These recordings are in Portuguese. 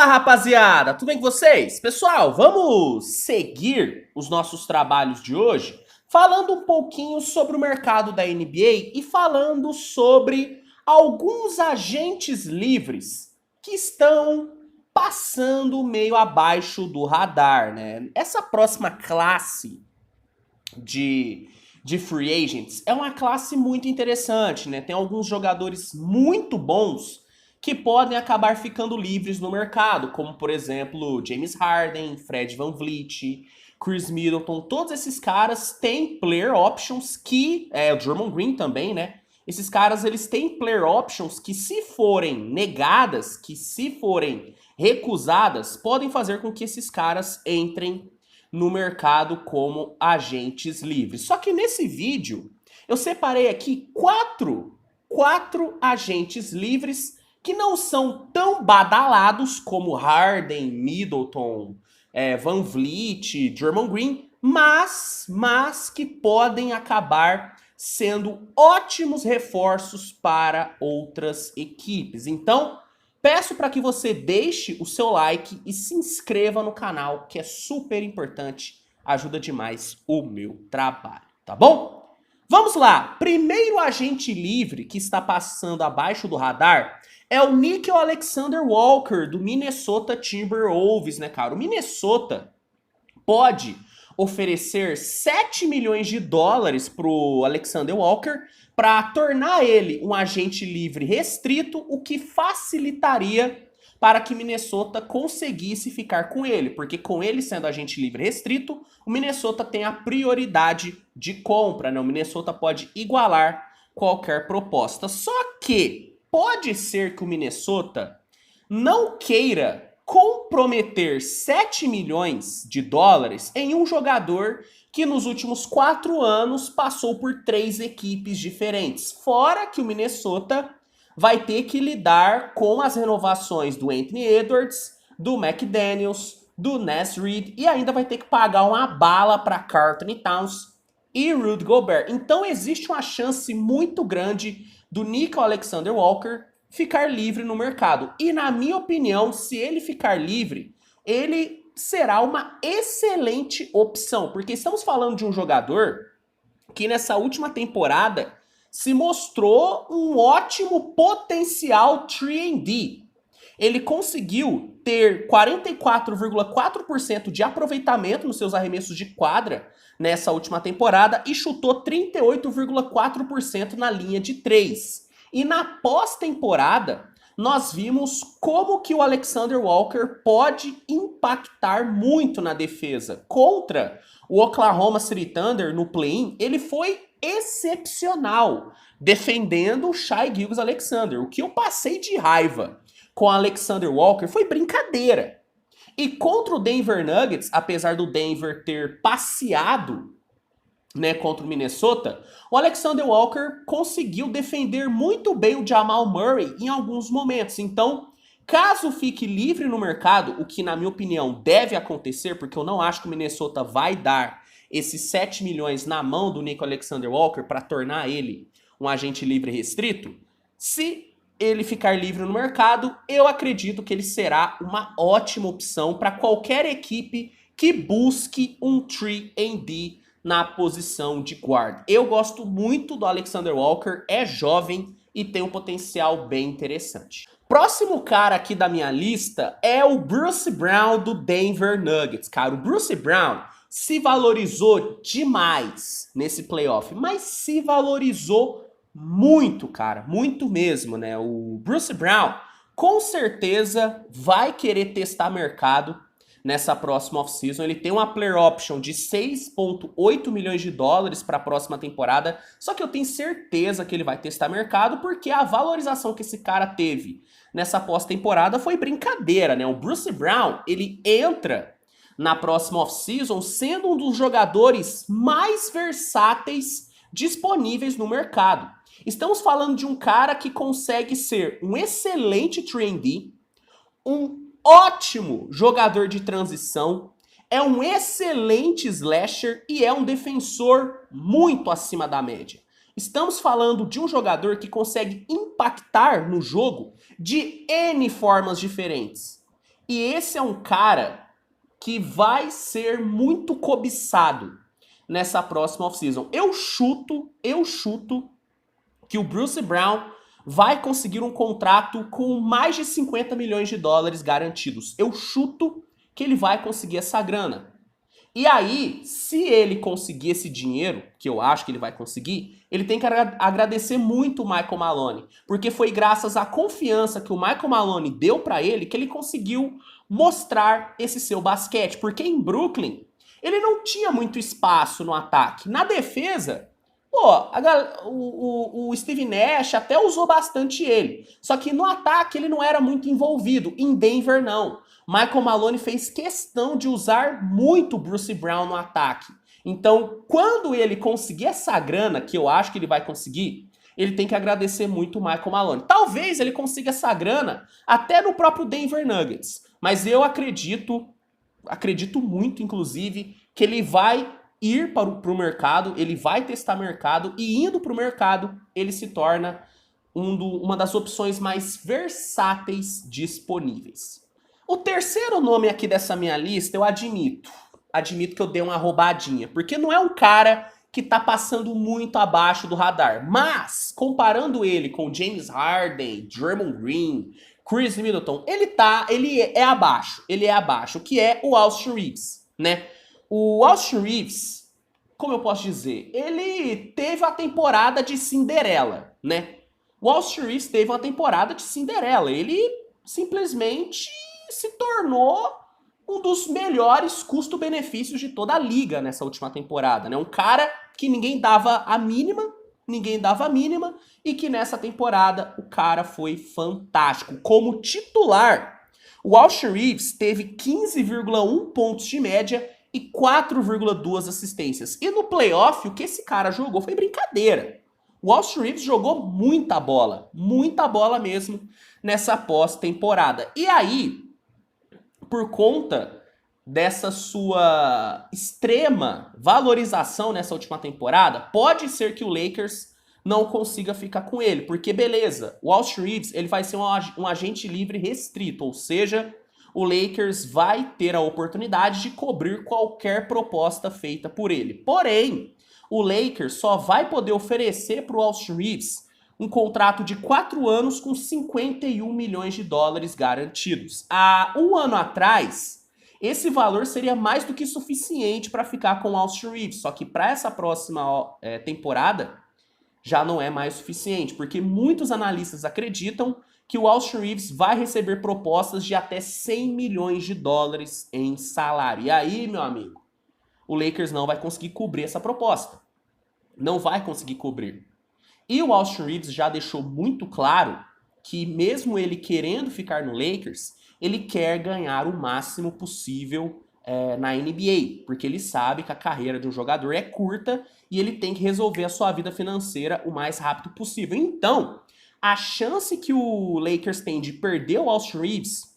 Fala, rapaziada, tudo bem com vocês? Pessoal, vamos seguir os nossos trabalhos de hoje falando um pouquinho sobre o mercado da NBA e falando sobre alguns agentes livres que estão passando meio abaixo do radar, né? Essa próxima classe de free agents é uma classe muito interessante, né? Tem alguns jogadores muito bons que podem acabar ficando livres no mercado, como por exemplo James Harden, Fred VanVleet, Chris Middleton. Todos esses caras têm player options que o Draymond Green também, né? Esses caras eles têm player options que, se forem negadas, que se forem recusadas, podem fazer com que esses caras entrem no mercado como agentes livres. Só que nesse vídeo eu separei aqui quatro agentes livres que não são tão badalados como Harden, Middleton, VanVleet, Draymond Green, mas que podem acabar sendo ótimos reforços para outras equipes. Então, peço para que você deixe o seu like e se inscreva no canal, que é super importante, ajuda demais o meu trabalho, tá bom? Vamos lá, primeiro agente livre que está passando abaixo do radar é o Nickeil Alexander-Walker, do Minnesota Timberwolves, né, cara? O Minnesota pode oferecer 7 milhões de dólares pro Alexander Walker para tornar ele um agente livre restrito, o que facilitaria para que Minnesota conseguisse ficar com ele, porque com ele sendo agente livre restrito, o Minnesota tem a prioridade de compra, né? O Minnesota pode igualar qualquer proposta. Só que pode ser que o Minnesota não queira comprometer 7 milhões de dólares em um jogador que nos últimos 4 anos passou por 3 equipes diferentes. Fora que o Minnesota vai ter que lidar com as renovações do Anthony Edwards, do McDaniels, do Naz Reid e ainda vai ter que pagar uma bala para Karl-Anthony Towns e Rudy Gobert. Então existe uma chance muito grande do Nickeil Alexander-Walker ficar livre no mercado. E na minha opinião, se ele ficar livre, ele será uma excelente opção, porque estamos falando de um jogador que nessa última temporada se mostrou um ótimo potencial 3&D. Ele conseguiu ter 44,4% de aproveitamento nos seus arremessos de quadra nessa última temporada e chutou 38,4% na linha de 3. E na pós-temporada, nós vimos como que o Alexander Walker pode impactar muito na defesa. Contra o Oklahoma City Thunder no play-in, ele foi excepcional defendendo o Shai Gilgeous-Alexander. O que eu passei de raiva com o Alexander Walker foi brincadeira. E contra o Denver Nuggets, apesar do Denver ter passeado, né, contra o Minnesota, o Alexander Walker conseguiu defender muito bem o Jamal Murray em alguns momentos. Então, caso fique livre no mercado, o que na minha opinião deve acontecer, porque eu não acho que o Minnesota vai dar esses 7 milhões na mão do Nickeil Alexander-Walker para tornar ele um agente livre restrito, se ele ficar livre no mercado, eu acredito que ele será uma ótima opção para qualquer equipe que busque um 3&D na posição de guard. Eu gosto muito do Alexander Walker, é jovem e tem um potencial bem interessante. Próximo cara aqui da minha lista é o Bruce Brown do Denver Nuggets. Cara, o Bruce Brown se valorizou demais nesse playoff, mas se valorizou muito, cara, muito mesmo, né? O Bruce Brown com certeza vai querer testar mercado nessa próxima off-season. Ele tem uma player option de 6,8 milhões de dólares para a próxima temporada, só que eu tenho certeza que ele vai testar mercado, porque a valorização que esse cara teve nessa pós-temporada foi brincadeira, né? O Bruce Brown, ele entra na próxima off-season sendo um dos jogadores mais versáteis disponíveis no mercado. Estamos falando de um cara que consegue ser um excelente 3&D, um ótimo jogador de transição, é um excelente slasher e é um defensor muito acima da média. Estamos falando de um jogador que consegue impactar no jogo de N formas diferentes. E esse é um cara que vai ser muito cobiçado nessa próxima off-season. Eu chuto que o Bruce Brown vai conseguir um contrato com mais de 50 milhões de dólares garantidos. Eu chuto que ele vai conseguir essa grana. E aí, se ele conseguir esse dinheiro, que eu acho que ele vai conseguir, ele tem que agradecer muito o Michael Maloney, porque foi graças à confiança que o Michael Maloney deu pra ele que ele conseguiu mostrar esse seu basquete, porque em Brooklyn ele não tinha muito espaço no ataque. Na defesa, pô, o Steve Nash até usou bastante ele. Só que no ataque ele não era muito envolvido. Em Denver, não. Michael Maloney fez questão de usar muito Bruce Brown no ataque. Então, quando ele conseguir essa grana, que eu acho que ele vai conseguir, ele tem que agradecer muito o Michael Maloney. Talvez ele consiga essa grana até no próprio Denver Nuggets. Mas eu acredito muito, inclusive, que ele vai ir para o mercado, ele vai testar mercado e indo para o mercado, ele se torna uma das opções mais versáteis disponíveis. O terceiro nome aqui dessa minha lista, eu admito que eu dei uma roubadinha, porque não é um cara que tá passando muito abaixo do radar, mas comparando ele com James Harden, Draymond Green, Chris Middleton, ele é abaixo, que é o Austin Reeves, né? O Austin Reeves, como eu posso dizer, ele teve a temporada de Cinderela, né? O Austin Reeves teve uma temporada de Cinderela, ele simplesmente se tornou um dos melhores custo-benefícios de toda a liga nessa última temporada, né? Um cara que ninguém dava a mínima, e que nessa temporada o cara foi fantástico. Como titular, o Austin Reeves teve 15,1 pontos de média e 4,2 assistências. E no playoff, o que esse cara jogou foi brincadeira. O Austin Reeves jogou muita bola mesmo nessa pós-temporada. E aí, por conta dessa sua extrema valorização nessa última temporada, pode ser que o Lakers não consiga ficar com ele, porque beleza, o Austin Reeves ele vai ser um agente livre restrito, ou seja, o Lakers vai ter a oportunidade de cobrir qualquer proposta feita por ele. Porém, o Lakers só vai poder oferecer para o Austin Reeves um contrato de 4 anos com 51 milhões de dólares garantidos. Há um ano atrás, esse valor seria mais do que suficiente para ficar com o Austin Reeves, só que para essa próxima temporada já não é mais suficiente, porque muitos analistas acreditam que o Austin Reeves vai receber propostas de até 100 milhões de dólares em salário. E aí, meu amigo, o Lakers não vai conseguir cobrir essa proposta. Não vai conseguir cobrir. E o Austin Reeves já deixou muito claro que mesmo ele querendo ficar no Lakers, ele quer ganhar o máximo possível na NBA, porque ele sabe que a carreira de um jogador é curta e ele tem que resolver a sua vida financeira o mais rápido possível. Então, a chance que o Lakers tem de perder o Austin Reeves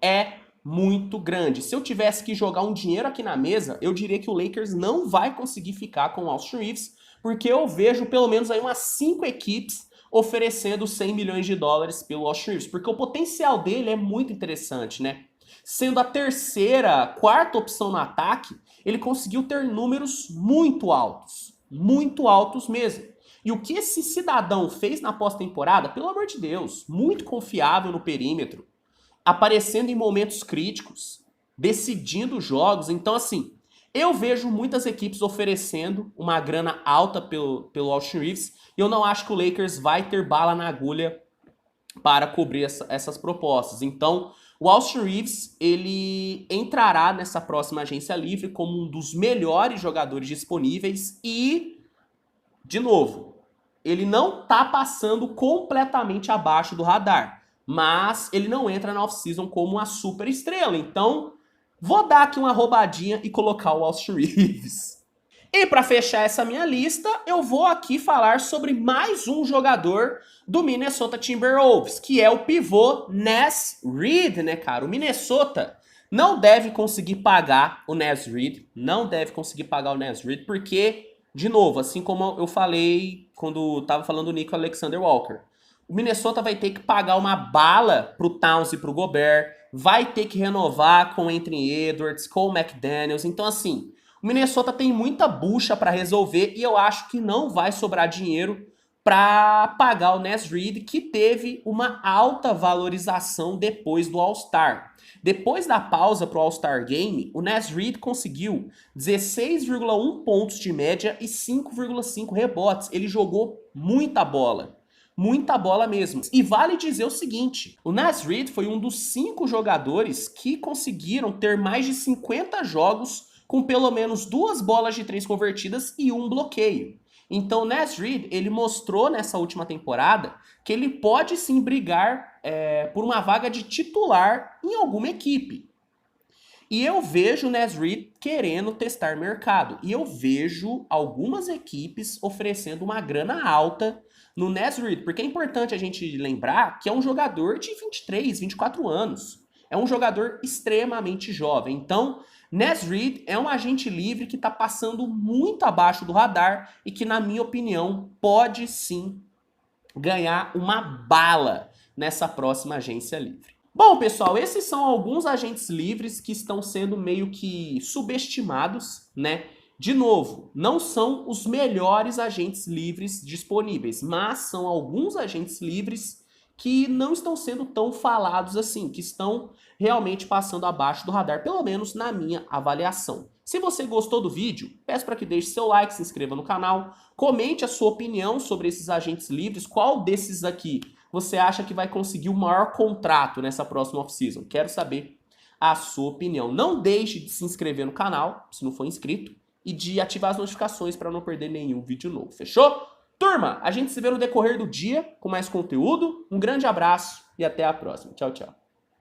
é muito grande. Se eu tivesse que jogar um dinheiro aqui na mesa, eu diria que o Lakers não vai conseguir ficar com o Austin Reeves, porque eu vejo pelo menos aí umas 5 equipes oferecendo 100 milhões de dólares pelo Austin Reeves, porque o potencial dele é muito interessante, né? Sendo a terceira, quarta opção no ataque, ele conseguiu ter números muito altos mesmo. E o que esse cidadão fez na pós-temporada, pelo amor de Deus, muito confiável no perímetro, aparecendo em momentos críticos, decidindo jogos. Então, assim, eu vejo muitas equipes oferecendo uma grana alta pelo Austin Reeves e eu não acho que o Lakers vai ter bala na agulha para cobrir essas propostas. Então, o Austin Reeves, ele entrará nessa próxima agência livre como um dos melhores jogadores disponíveis e, de novo, ele não tá passando completamente abaixo do radar, mas ele não entra na off-season como uma super estrela. Então, vou dar aqui uma roubadinha e colocar o Austin Reeves. E para fechar essa minha lista, eu vou aqui falar sobre mais um jogador do Minnesota Timberwolves, que é o pivô Naz Reid, né, cara? O Minnesota não deve conseguir pagar o Naz Reid, porque, de novo, assim como eu falei quando tava falando do Nico Alexander Walker, o Minnesota vai ter que pagar uma bala pro Towns e pro Gobert, vai ter que renovar com o Anthony Edwards, com o McDaniels. Então, assim, o Minnesota tem muita bucha para resolver e eu acho que não vai sobrar dinheiro para pagar o Naz Reid, que teve uma alta valorização depois do All-Star. Depois da pausa para o All-Star Game, o Naz Reid conseguiu 16,1 pontos de média e 5,5 rebotes. Ele jogou muita bola. Muita bola mesmo. E vale dizer o seguinte, o Naz Reid foi um dos 5 jogadores que conseguiram ter mais de 50 jogos com pelo menos 2 bolas de 3 convertidas e 1 bloqueio. Então o Naz Reid, ele mostrou nessa última temporada que ele pode sim brigar por uma vaga de titular em alguma equipe. E eu vejo o Naz Reid querendo testar mercado. E eu vejo algumas equipes oferecendo uma grana alta no Naz Reid, porque é importante a gente lembrar que é um jogador de 23, 24 anos. É um jogador extremamente jovem. Então, Naz Reid é um agente livre que está passando muito abaixo do radar e que, na minha opinião, pode sim ganhar uma bala nessa próxima agência livre. Bom, pessoal, esses são alguns agentes livres que estão sendo meio que subestimados, né? De novo, não são os melhores agentes livres disponíveis, mas são alguns agentes livres que não estão sendo tão falados assim, que estão realmente passando abaixo do radar, pelo menos na minha avaliação. Se você gostou do vídeo, peço para que deixe seu like, se inscreva no canal, comente a sua opinião sobre esses agentes livres, qual desses aqui você acha que vai conseguir o maior contrato nessa próxima off-season? Quero saber a sua opinião. Não deixe de se inscrever no canal, se não for inscrito, e de ativar as notificações para não perder nenhum vídeo novo, fechou? Turma, a gente se vê no decorrer do dia com mais conteúdo. Um grande abraço e até a próxima. Tchau, tchau.